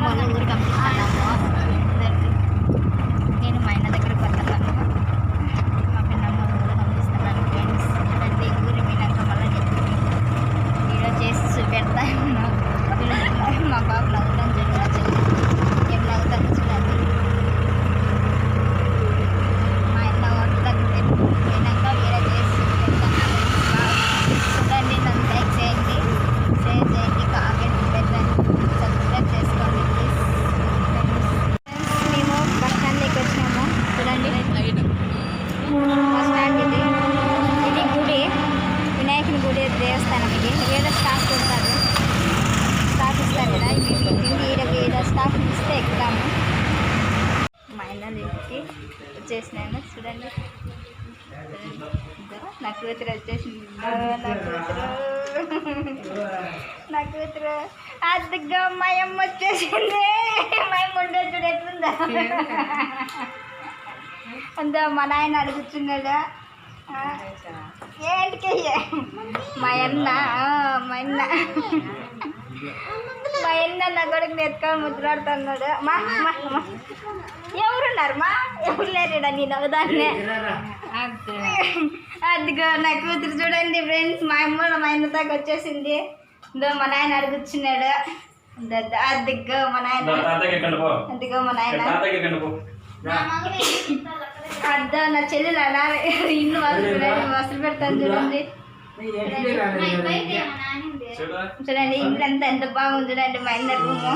అమ్మ వాళ్ళ ఊరికి పంపిస్తున్నాము. నేను మా ఆయన దగ్గరికి వస్తున్నాను. మా పిన్నమ్మ వాళ్ళ ఊరికి పంపిస్తున్నాను ఫ్రెండ్స్. చూడండి ఊరి పోయినాక మళ్ళీ వీడియో చేసి చూపెడతాను. మా బాబు నవ్వుతాను చూడండి, ఏం నవ్వుతాను చూడండి. మా ఆయన వంట దగ్గర పోయినాక వీడియో చేసి చూపెడతాను. చూడండి, నన్ను లైక్ చేయండి, షేర్ చేయండి, కామెంట్ పెట్టండి, సబ్స్క్రైబ్ చేసుకోండి ప్లీజ్. మేము బస్ స్టాండ్కి వచ్చినాము. చూడండి బస్ స్టాండ్ ఇది. ఇది గుడి, వినాయకుని గుడి, దేవస్థానం. ఇది ఏదో స్టాఫ్ కొడతారు, స్టాఫ్ ఇస్తారు కదా. మేము ఈడ స్టాఫ్ ఇస్తే ఎక్కుతాము. మా ఆయన ఇంటికి వచ్చేసినాను. చూడండి నా కూతురు వచ్చేసింది. నా కూతురు అదిగా మా అమ్మ వచ్చేసింది. మా అమ్మ ఉండే చూడు ఎట్లుందా. అంతా మా నాయన అడుగుతున్నాడా ఏంటికి మా అన్న నా కొడుకు ఎత్తుకొని ముద్రాడుతున్నాడు. మా ఎవరున్నారు? ఎవరు లేరు, నేను ఒకదాన్నే. అదిగో నా కూతురు చూడండి ఫ్రెండ్స్. మా ఆయన దాకా వచ్చేసింది. మా నాయన అడుగుతున్నాడు. అదిగో మా నాయన, అదిగో మా నాయన. అద్దా నా చెల్లెలు అలా ఇల్లు వసలు పెడతాను చూడండి. చూడండి ఇల్లు అంతా ఎంత బాగుంది చూడండి. మా ఆయన రూము.